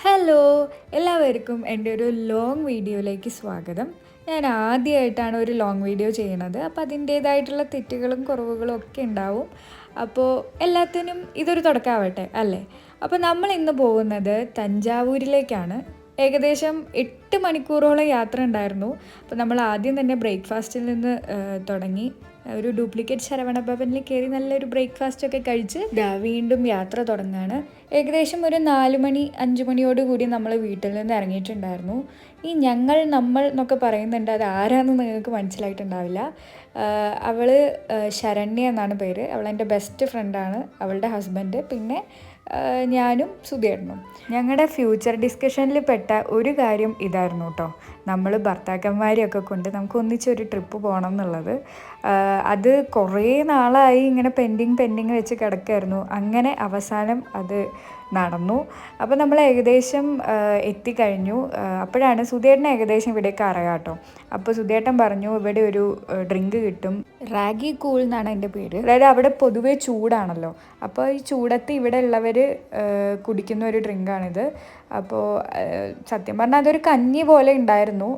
Hello, എല്ലാവർക്കും എൻ്റെ ഒരു ലോങ് വീഡിയോയിലേക്ക് സ്വാഗതം. ഞാൻ ആദ്യമായിട്ടാണ് ഒരു ലോങ് വീഡിയോ ചെയ്യണത്. അപ്പോൾ അതിൻ്റേതായിട്ടുള്ള തെറ്റുകളും കുറവുകളും ഒക്കെ ഉണ്ടാവും. അപ്പോൾ എല്ലാത്തിനും ഇതൊരു തുടക്കമാവട്ടെ അല്ലേ? അപ്പോൾ നമ്മൾ ഇന്ന് പോകുന്നത് തഞ്ചാവൂരിലേക്കാണ്. ഏകദേശം 8 മണിക്കൂറോളം യാത്ര ഉണ്ടായിരുന്നു. അപ്പോൾ നമ്മൾ ആദ്യം തന്നെ ബ്രേക്ക്ഫാസ്റ്റിൽ നിന്ന് തുടങ്ങി. ഒരു ഡ്യൂപ്ലിക്കേറ്റ് ശരവണ ഭവനിൽ കയറി നല്ലൊരു ബ്രേക്ക്ഫാസ്റ്റൊക്കെ കഴിച്ച് വീണ്ടും യാത്ര തുടങ്ങുകയാണ്. ഏകദേശം ഒരു 4 മണി 5 മണിയോടുകൂടി നമ്മൾ വീട്ടിൽ നിന്ന് ഇറങ്ങിയിട്ടുണ്ടായിരുന്നു. ഈ നമ്മൾ എന്നൊക്കെ പറയുന്നുണ്ട്, അത് ആരാണെന്ന് നിങ്ങൾക്ക് മനസ്സിലായിട്ടുണ്ടാവില്ല. അവൾ ശരണ്യ എന്നാണ് പേര്. അവൾ എൻ്റെ ബെസ്റ്റ് ഫ്രണ്ടാണ്, അവളുടെ ഹസ്ബൻഡ്, പിന്നെ ഞാനും സുധേട്ടനും. ഞങ്ങളുടെ ഫ്യൂച്ചർ ഡിസ്കഷനിൽ പെട്ട ഒരു കാര്യം ഇതായിരുന്നു കേട്ടോ. നമ്മൾ ഭർത്താക്കന്മാരെയൊക്കെ കൊണ്ട് നമുക്ക് ഒന്നിച്ചൊരു ട്രിപ്പ് പോകണം എന്നുള്ളത്. അത് കുറേ നാളായി ഇങ്ങനെ പെൻഡിങ് വെച്ച് കിടക്കുമായിരുന്നു. അങ്ങനെ അവസാനം അത് നടന്നു. അപ്പോൾ നമ്മൾ ഏകദേശം എത്തിക്കഴിഞ്ഞു. അപ്പോഴാണ് സുധേട്ടൻ ഏകദേശം ഇവിടേക്ക് അറിയാം കേട്ടോ. അപ്പോൾ സുധേട്ടൻ പറഞ്ഞു ഇവിടെ ഒരു ഡ്രിങ്ക് കിട്ടും, റാഗി കൂൾ എന്നാണ് എൻ്റെ പേര്. അതായത് അവിടെ പൊതുവേ ചൂടാണല്ലോ, അപ്പോൾ ഈ ചൂടത്ത് ഇവിടെ ഉള്ളവർ കുടിക്കുന്ന ഒരു ഡ്രിങ്കാണിത്. അപ്പോൾ സത്യം പറഞ്ഞാൽ അതൊരു കഞ്ഞി പോലെ ഉണ്ടായിരുന്നു.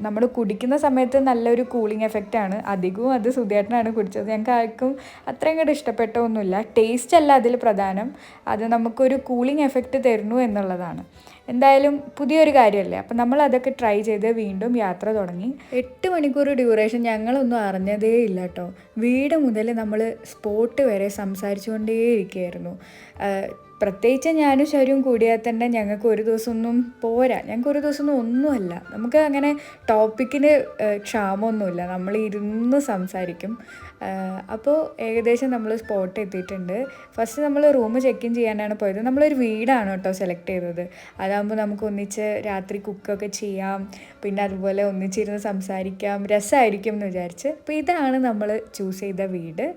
നമ്മൾ കുടിക്കുന്ന സമയത്ത് നല്ലൊരു കൂളിംഗ് എഫക്റ്റാണ്. അധികവും അത് സുധേട്ടനാണ് കുടിച്ചത്. ഞങ്ങൾക്ക് ആർക്കും അത്രയും കൂടെ ഇഷ്ടപ്പെട്ടൊന്നുമില്ല. ടേസ്റ്റ് അല്ല അതിൽ പ്രധാനം, അത് നമുക്കൊരു കൂളിംഗ് എഫക്റ്റ് തരുന്നു എന്നുള്ളതാണ്. എന്തായാലും പുതിയൊരു കാര്യമല്ലേ, അപ്പം നമ്മൾ അതൊക്കെ ട്രൈ ചെയ്ത് വീണ്ടും യാത്ര തുടങ്ങി. 8 മണിക്കൂർ ഡ്യൂറേഷൻ ഞങ്ങളൊന്നും അറിഞ്ഞതേ ഇല്ല കേട്ടോ. വീട് മുതൽ നമ്മൾ സ്പോട്ട് വരെ സംസാരിച്ചുകൊണ്ടേയിരിക്കുകയായിരുന്നു. പ്രത്യേകിച്ച് ഞാനും ശരിയും കൂടിയാൽ തന്നെ ഞങ്ങൾക്ക് ഒരു ദിവസമൊന്നും പോരാ. ഞങ്ങൾക്ക് ഒരു ദിവസമൊന്നും ഒന്നുമല്ല. നമുക്ക് അങ്ങനെ ടോപ്പിക്കിന് ക്ഷാമമൊന്നുമില്ല, നമ്മൾ ഇരുന്ന് സംസാരിക്കും. അപ്പോൾ ഏകദേശം നമ്മൾ സ്പോട്ട് എത്തിയിട്ടുണ്ട്. ഫസ്റ്റ് നമ്മൾ റൂം ചെക്ക് ഇൻ ചെയ്യാനാണ് പോയത്. നമ്മളൊരു വീടാണ് കേട്ടോ സെലക്ട് ചെയ്തത്. അതാകുമ്പോൾ നമുക്ക് ഒന്നിച്ച് രാത്രി കുക്കൊക്കെ ചെയ്യാം, പിന്നെ അതുപോലെ ഒന്നിച്ചിരുന്ന് സംസാരിക്കാം, രസമായിരിക്കും എന്ന് വിചാരിച്ച്. അപ്പോൾ ഇതാണ് നമ്മൾ ചൂസ് ചെയ്ത വീട്.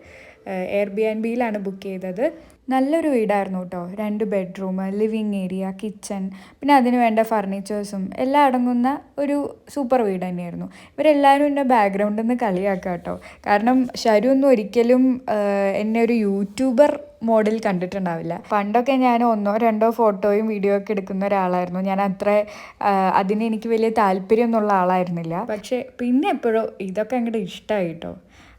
എയർബിഎൻബിയിലാണ് ബുക്ക് ചെയ്തത്. നല്ലൊരു വീടായിരുന്നു കേട്ടോ. 2 ബെഡ്റൂം, ലിവിങ് ഏരിയ, കിച്ചൺ, പിന്നെ അതിന് വേണ്ട ഫർണിച്ചേഴ്സും എല്ലാം അടങ്ങുന്ന ഒരു സൂപ്പർ വീട് തന്നെയായിരുന്നു. ഇവരെല്ലാവരും എൻ്റെ ബാക്ക്ഗ്രൗണ്ടിൽ നിന്ന് കളിയാക്കുക കേട്ടോ. കാരണം ഷരു ഒന്നും ഒരിക്കലും എന്നെ ഒരു യൂട്യൂബർ മോഡിൽ കണ്ടിട്ടുണ്ടാവില്ല. പണ്ടൊക്കെ ഞാൻ 1-2 ഫോട്ടോയും വീഡിയോ ഒക്കെ എടുക്കുന്ന ഒരാളായിരുന്നു. ഞാൻ അത്ര അതിന് എനിക്ക് വലിയ താല്പര്യമൊന്നുള്ള ആളായിരുന്നില്ല. പക്ഷേ പിന്നെ എപ്പോഴോ ഇതൊക്കെ അങ്ങോട്ട് ഇഷ്ടമായി കേട്ടോ.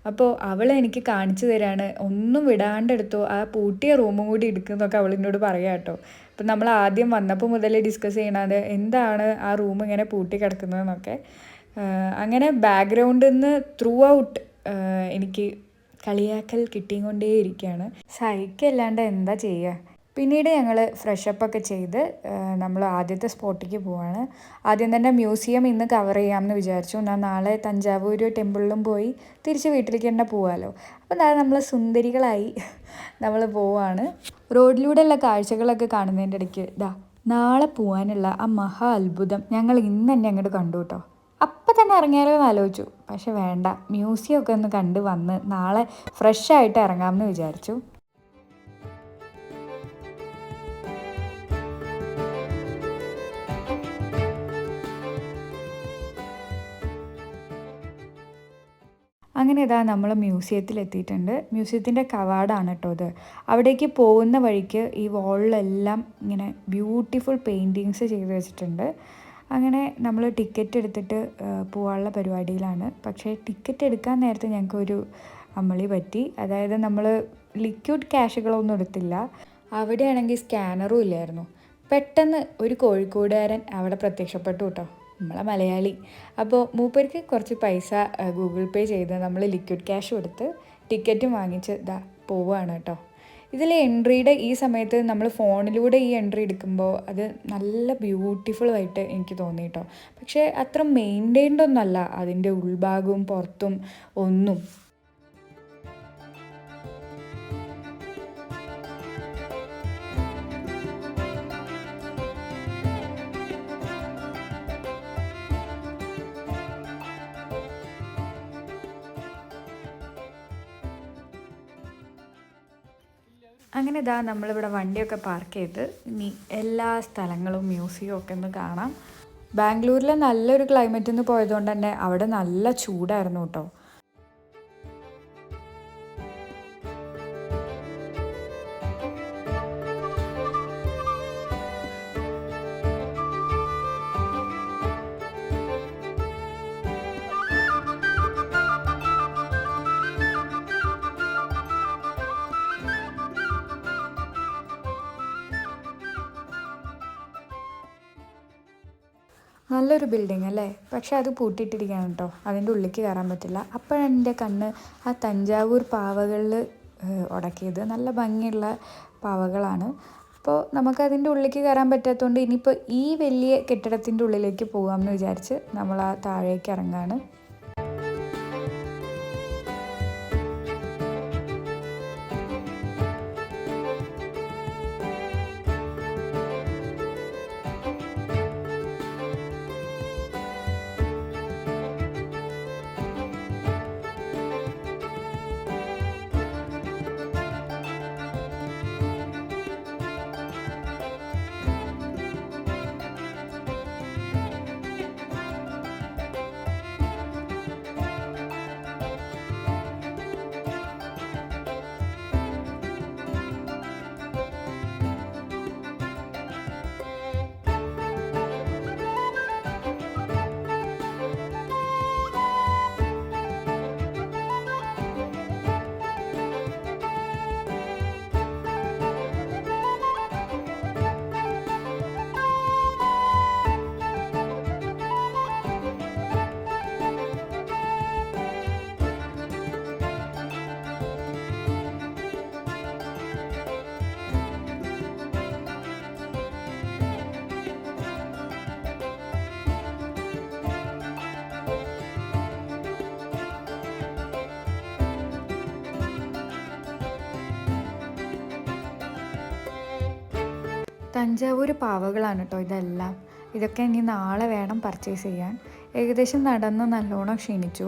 അപ്പോൾ അവൾ എനിക്ക് കാണിച്ചു തരാണ്, ഒന്നും വിടാണ്ടെടുത്തോ, ആ പൂട്ടിയ റൂമും കൂടി എടുക്കുന്നതൊക്കെ അവൾ എന്നോട് പറയാം കേട്ടോ. അപ്പം നമ്മൾ ആദ്യം വന്നപ്പോൾ മുതൽ ഡിസ്കസ് ചെയ്യണത് എന്താണ് ആ റൂം ഇങ്ങനെ പൂട്ടി കിടക്കുന്നതെന്നൊക്കെ. അങ്ങനെ ബാക്ക്ഗ്രൗണ്ടിൽ നിന്ന് ത്രൂ ഔട്ട് എനിക്ക് കളിയാക്കൽ കിട്ടിക്കൊണ്ടേയിരിക്കുകയാണ്. സഹിക്കല്ലാണ്ട് എന്താ ചെയ്യുക. പിന്നീട് ഞങ്ങൾ ഫ്രഷപ്പൊക്കെ ചെയ്ത് നമ്മൾ ആദ്യത്തെ സ്പോട്ടിലേക്ക് പോവാണ്. ആദ്യം തന്നെ മ്യൂസിയം ഇന്ന് കവർ ചെയ്യാമെന്ന് വിചാരിച്ചു. എന്നാൽ നാളെ തഞ്ചാവൂർ ടെമ്പിളിലും പോയി തിരിച്ച് വീട്ടിലേക്ക് തന്നെ പോവാമല്ലോ. അപ്പോൾ നമ്മൾ സുന്ദരികളായി നമ്മൾ പോവാണ്. റോഡിലൂടെയുള്ള കാഴ്ചകളൊക്കെ കാണുന്നതിൻ്റെ ഇടയ്ക്ക് നാളെ പോകാനുള്ള ആ മഹാ അത്ഭുതം ഞങ്ങൾ ഇന്ന് തന്നെ അങ്ങോട്ട് കണ്ടു കേട്ടോ. അപ്പം തന്നെ ഇറങ്ങിയാലോ എന്ന് ആലോചിച്ചു. പക്ഷെ വേണ്ട, മ്യൂസിയമൊക്കെ ഒന്ന് കണ്ട് വന്ന് നാളെ ഫ്രഷായിട്ട് ഇറങ്ങാമെന്ന് വിചാരിച്ചു. അങ്ങനെ നമ്മൾ മ്യൂസിയത്തിലെത്തിയിട്ടുണ്ട്. മ്യൂസിയത്തിൻ്റെ കവാടമാണ് കേട്ടോ ഇത്. അവിടേക്ക് പോകുന്ന വഴിക്ക് ഈ വാളിലെല്ലാം ഇങ്ങനെ ബ്യൂട്ടിഫുൾ പെയിൻറ്റിങ്സ് ചെയ്ത് വെച്ചിട്ടുണ്ട്. അങ്ങനെ നമ്മൾ ടിക്കറ്റ് എടുത്തിട്ട് പോകാനുള്ള പരിപാടിയിലാണ്. പക്ഷേ ടിക്കറ്റ് എടുക്കാൻ നേരത്തെ ഞങ്ങൾക്കൊരു അമ്മളി പറ്റി. അതായത് നമ്മൾ ലിക്വിഡ് ക്യാഷുകളൊന്നും എടുത്തില്ല. അവിടെയാണെങ്കിൽ സ്കാനറും ഇല്ലായിരുന്നു. പെട്ടെന്ന് ഒരു കോഴിക്കോടുകാരൻ അവിടെ പ്രത്യക്ഷപ്പെട്ടു കേട്ടോ, നമ്മളെ മലയാളി. അപ്പോൾ മൂപ്പർക്ക് കുറച്ച് പൈസ ഗൂഗിൾ പേ ചെയ്ത് നമ്മൾ ലിക്വിഡ് ക്യാഷ് കൊടുത്ത് ടിക്കറ്റും വാങ്ങിച്ച് പോവുകയാണ് കേട്ടോ. ഇതിൽ എൻട്രിയുടെ ഈ സമയത്ത് നമ്മൾ ഫോണിലൂടെ ഈ എൻട്രി എടുക്കുമ്പോൾ അത് നല്ല ബ്യൂട്ടിഫുള്ളായിട്ട് എനിക്ക് തോന്നി കേട്ടോ. പക്ഷേ അത്ര മെയിൻറ്റെയിൻഡ് ഒന്നുമല്ല അതിൻ്റെ ഉൾഭാഗവും പുറത്തും ഒന്നും. അങ്ങനെ നമ്മളിവിടെ വണ്ടിയൊക്കെ പാർക്ക് ചെയ്ത് ഇനി എല്ലാ സ്ഥലങ്ങളും മ്യൂസിയവും ഒക്കെ ഒന്ന് കാണാം. ബാംഗ്ലൂരിലെ നല്ലൊരു ക്ലൈമറ്റിൽ നിന്ന് പോയതുകൊണ്ട് തന്നെ അവിടെ നല്ല ചൂടായിരുന്നു കേട്ടോ. നല്ലൊരു ബിൽഡിംഗ് അല്ലേ? പക്ഷെ അത് പൂട്ടിയിട്ടിരിക്കുകയാണ് കേട്ടോ. അതിൻ്റെ ഉള്ളിലേക്ക് കയറാൻ പറ്റില്ല. അപ്പോഴാണ് എൻ്റെ കണ്ണ് ആ തഞ്ചാവൂർ പാവകളിൽ ഉടക്കിയത്. നല്ല ഭംഗിയുള്ള പാവകളാണ്. അപ്പോൾ നമുക്കതിൻ്റെ ഉള്ളിലേക്ക് കയറാൻ പറ്റാത്തതുകൊണ്ട് ഇനിയിപ്പോൾ ഈ വലിയ കെട്ടിടത്തിൻ്റെ ഉള്ളിലേക്ക് പോകാമെന്ന് വിചാരിച്ച് നമ്മൾ ആ താഴേക്ക് ഇറങ്ങുകയാണ്. തഞ്ചാവൂർ പാവകളാണ് കേട്ടോ ഇതെല്ലാം. ഇതൊക്കെ ഇനി നാളെ വേണം പർച്ചേസ് ചെയ്യാൻ. ഏകദേശം നടന്ന് നല്ലോണം ക്ഷീണിച്ചു.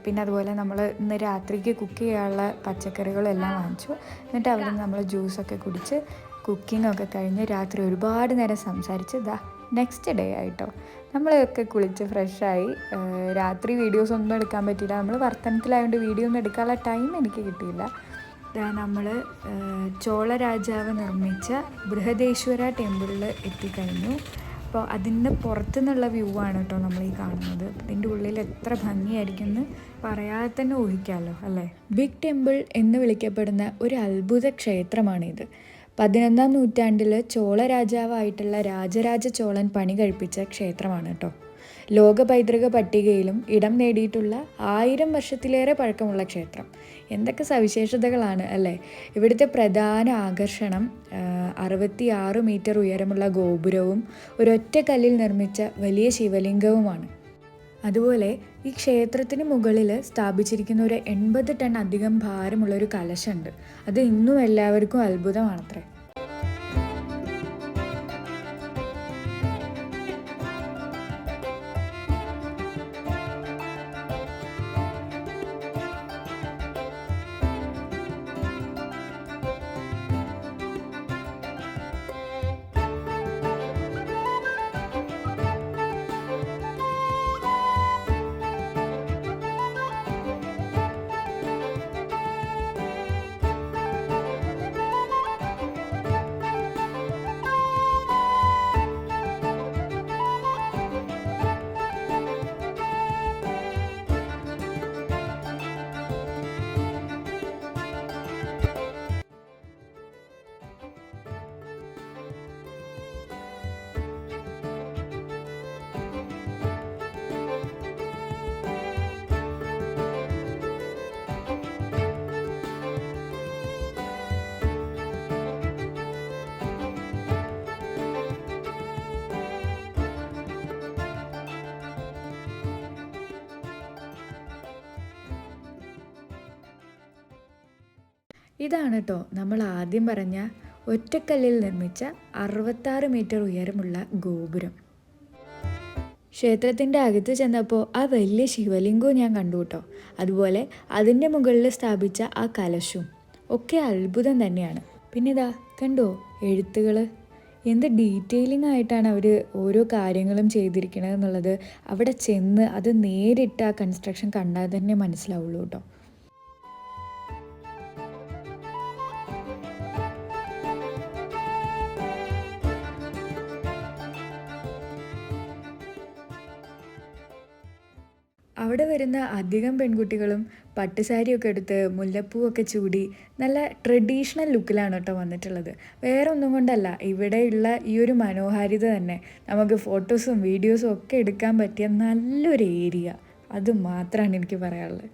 പിന്നെ അതുപോലെ നമ്മൾ ഇന്ന് രാത്രിക്ക് കുക്ക് ചെയ്യാനുള്ള പച്ചക്കറികളെല്ലാം വാങ്ങിച്ചു. എന്നിട്ട് അവിടെ നിന്ന് നമ്മൾ ജ്യൂസൊക്കെ കുടിച്ച് കുക്കിങ്ങൊക്കെ കഴിഞ്ഞ് രാത്രി ഒരുപാട് നേരം സംസാരിച്ച് നെക്സ്റ്റ് ഡേ ആയിട്ടോ. നമ്മളൊക്കെ കുളിച്ച് ഫ്രഷായി. രാത്രി വീഡിയോസ് ഒന്നും എടുക്കാൻ പറ്റിയില്ല. നമ്മൾ വർത്തനത്തിലായതുകൊണ്ട് വീഡിയോ ഒന്നും എടുക്കാനുള്ള ടൈം എനിക്ക് കിട്ടിയില്ല. നമ്മൾ ചോള രാജാവ് നിർമ്മിച്ച ബൃഹദേശ്വര ടെമ്പിളിൽ എത്തിക്കഴിഞ്ഞു. അപ്പോൾ അതിൻ്റെ പുറത്തു നിന്നുള്ള വ്യൂ ആണ് കേട്ടോ നമ്മൾ ഈ കാണുന്നത്. ഇതിൻ്റെ ഉള്ളിൽ എത്ര ഭംഗിയായിരിക്കും എന്ന് പറയാതെ തന്നെ ഊഹിക്കാമല്ലോ അല്ലേ? ബിഗ് ടെമ്പിൾ എന്ന് വിളിക്കപ്പെടുന്ന ഒരു അത്ഭുത ക്ഷേത്രമാണിത്. 11-ാം നൂറ്റാണ്ടിൽ ചോള രാജാവായിട്ടുള്ള രാജരാജ ചോളൻ പണി കഴിപ്പിച്ച ക്ഷേത്രമാണ് കേട്ടോ. ലോക പൈതൃക പട്ടികയിലും ഇടം നേടിയിട്ടുള്ള 1000 വർഷത്തിലേറെ പഴക്കമുള്ള ക്ഷേത്രം. എന്തൊക്കെ സവിശേഷതകളാണ് അല്ലേ? ഇവിടുത്തെ പ്രധാന ആകർഷണം 66 മീറ്റർ ഉയരമുള്ള ഗോപുരവും ഒരൊറ്റ കല്ലിൽ നിർമ്മിച്ച വലിയ ശിവലിംഗവുമാണ്. അതുപോലെ ഈ ക്ഷേത്രത്തിന് മുകളിൽ സ്ഥാപിച്ചിരിക്കുന്ന ഒരു 80 ടൺ അധികം ഭാരമുള്ളൊരു കലശമുണ്ട്. അത് ഇന്നും എല്ലാവർക്കും അത്ഭുതമാണത്രേ. ഇതാണ് കേട്ടോ നമ്മൾ ആദ്യം പറഞ്ഞ ഒറ്റക്കല്ലിൽ നിർമ്മിച്ച 66 മീറ്റർ ഉയരമുള്ള ഗോപുരം. ക്ഷേത്രത്തിൻ്റെ അകത്ത് ചെന്നപ്പോൾ ആ വലിയ ശിവലിംഗവും ഞാൻ കണ്ടു കേട്ടോ. അതുപോലെ അതിൻ്റെ മുകളിൽ സ്ഥാപിച്ച ആ കലശവും ഒക്കെ അത്ഭുതം തന്നെയാണ്. പിന്നെ കണ്ടോ എഴുത്തുകൾ, എന്ത് ഡീറ്റെയിലിംഗ് ആയിട്ടാണ് അവർ ഓരോ കാര്യങ്ങളും ചെയ്തിരിക്കുന്നത് എന്നുള്ളത് അവിടെ ചെന്ന് അത് നേരിട്ട് ആ കൺസ്ട്രക്ഷൻ കണ്ടാൽ തന്നെ മനസ്സിലാവുള്ളൂ കേട്ടോ. അവിടെ വരുന്ന അധികം പെൺകുട്ടികളും പട്ടുസാരിയൊക്കെ എടുത്ത് മുല്ലപ്പൂവൊക്കെ ചൂടി നല്ല ട്രഡീഷണൽ ലുക്കിലാണ് കേട്ടോ വന്നിട്ടുള്ളത്. വേറെ ഒന്നും കൊണ്ടല്ല, ഇവിടെയുള്ള ഈ ഒരു മനോഹാരിത തന്നെ നമുക്ക് ഫോട്ടോസും വീഡിയോസും ഒക്കെ എടുക്കാൻ പറ്റിയ നല്ലൊരു ഏരിയ. അത് മാത്രമാണ് എനിക്ക് പറയാനുള്ളത്.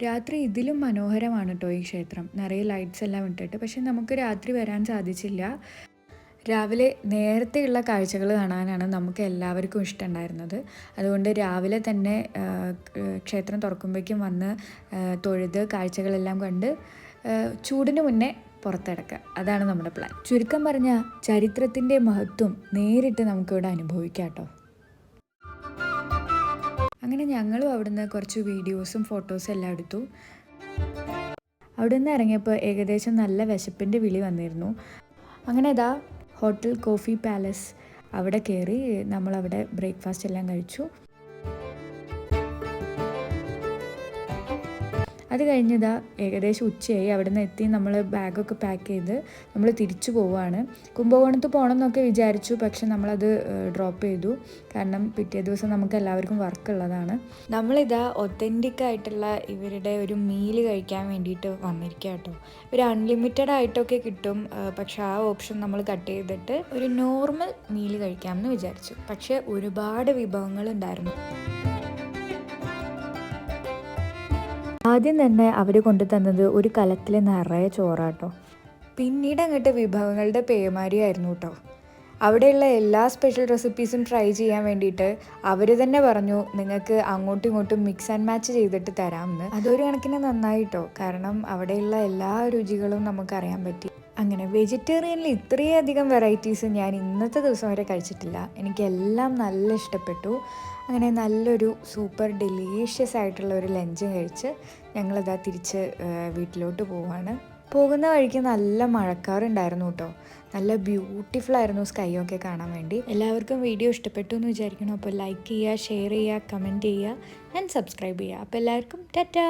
രാത്രി ഇതിലും മനോഹരമാണ് കേട്ടോ ഈ ക്ഷേത്രം. നിറയെ ലൈറ്റ്സ് എല്ലാം ഇട്ടിട്ട്. പക്ഷെ നമുക്ക് രാത്രി വരാൻ സാധിച്ചില്ല. രാവിലെ നേരത്തെയുള്ള കാഴ്ചകൾ കാണാനാണ് നമുക്ക് എല്ലാവർക്കും ഇഷ്ടമുണ്ടായിരുന്നത്. അതുകൊണ്ട് രാവിലെ തന്നെ ക്ഷേത്രം തുറക്കുമ്പോഴേക്കും വന്ന് തൊഴുത് കാഴ്ചകളെല്ലാം കണ്ട് ചൂടിന് മുന്നേ പുറത്തിടക്കുക, അതാണ് നമ്മുടെ പ്ലാൻ. ചുരുക്കം പറഞ്ഞാൽ ചരിത്രത്തിൻ്റെ മഹത്വം നേരിട്ട് നമുക്കിവിടെ അനുഭവിക്കാം കേട്ടോ. അങ്ങനെ ഞങ്ങളും അവിടുന്ന് കുറച്ച് വീഡിയോസും ഫോട്ടോസും എല്ലാം എടുത്തു. അവിടെ നിന്ന് ഇറങ്ങിയപ്പോൾ ഏകദേശം നല്ല വിശപ്പിൻ്റെ വിളി വന്നിരുന്നു. അങ്ങനെ ഇതാ ഹോട്ടൽ കോഫി പാലസ് അവിടെ കയറി നമ്മളവിടെ ബ്രേക്ക്ഫാസ്റ്റ് എല്ലാം കഴിച്ചു. അത് കഴിഞ്ഞതാ ഏകദേശം ഉച്ചയായി. അവിടെ നിന്ന് എത്തി നമ്മൾ ബാഗൊക്കെ പാക്ക് ചെയ്ത് നമ്മൾ തിരിച്ചു പോവുകയാണ്. കുംഭകോണത്ത് പോകണം എന്നൊക്കെ വിചാരിച്ചു, പക്ഷെ നമ്മളത് ഡ്രോപ്പ് ചെയ്തു. കാരണം പിറ്റേ ദിവസം നമുക്ക് എല്ലാവർക്കും വർക്ക് ഉള്ളതാണ്. നമ്മളിതാ ഒത്തൻറ്റിക് ആയിട്ടുള്ള ഇവരുടെ ഒരു മീല് കഴിക്കാൻ വേണ്ടിയിട്ട് വന്നിരിക്കുക കേട്ടോ. ഒരു അൺലിമിറ്റഡ് ആയിട്ടൊക്കെ കിട്ടും, പക്ഷെ ആ ഓപ്ഷൻ നമ്മൾ കട്ട് ചെയ്തിട്ട് ഒരു നോർമൽ മീല് കഴിക്കാമെന്ന് വിചാരിച്ചു. പക്ഷേ ഒരുപാട് വിഭവങ്ങൾ ഉണ്ടായിരുന്നു. ആദ്യം തന്നെ അവർ കൊണ്ടു തന്നത് ഒരു കലത്തിൽ നിറയെ ചോറാട്ടോ. പിന്നീട് അങ്ങോട്ട് വിഭവങ്ങളുടെ പേമാരിയായിരുന്നു കേട്ടോ. അവിടെയുള്ള എല്ലാ സ്പെഷ്യൽ റെസിപ്പീസും ട്രൈ ചെയ്യാൻ വേണ്ടിയിട്ട് അവർ തന്നെ പറഞ്ഞു നിങ്ങൾക്ക് അങ്ങോട്ടും ഇങ്ങോട്ടും മിക്സ് ആൻഡ് മാച്ച് ചെയ്തിട്ട് തരാമെന്ന്. അതൊരു കണക്കിന് നന്നായിട്ടോ, കാരണം അവിടെയുള്ള എല്ലാ രുചികളും നമുക്കറിയാൻ പറ്റി. അങ്ങനെ വെജിറ്റേറിയനിൽ ഇത്രയധികം വെറൈറ്റീസ് ഞാൻ ഇന്നത്തെ ദിവസം വരെ കഴിച്ചിട്ടില്ല. എനിക്കെല്ലാം നല്ല ഇഷ്ടപ്പെട്ടു. അങ്ങനെ നല്ലൊരു സൂപ്പർ ഡെലീഷ്യസ് ആയിട്ടുള്ള ഒരു ലഞ്ചും കഴിച്ച് ഞങ്ങളിതാ തിരിച്ച് വീട്ടിലോട്ട് പോവാണ്. പോകുന്ന വഴിക്ക് നല്ല മഴക്കാറുണ്ടായിരുന്നു കേട്ടോ. നല്ല ബ്യൂട്ടിഫുൾ ആയിരുന്നു സ്കൈ ഒക്കെ കാണാൻ വേണ്ടി. എല്ലാവർക്കും വീഡിയോ ഇഷ്ടപ്പെട്ടു എന്ന് വിചാരിക്കണം. അപ്പോൾ ലൈക്ക് ചെയ്യുക, ഷെയർ ചെയ്യുക, കമൻറ്റ് ചെയ്യുക ആൻഡ് സബ്സ്ക്രൈബ് ചെയ്യുക. അപ്പോൾ എല്ലാവർക്കും ടാറ്റാ.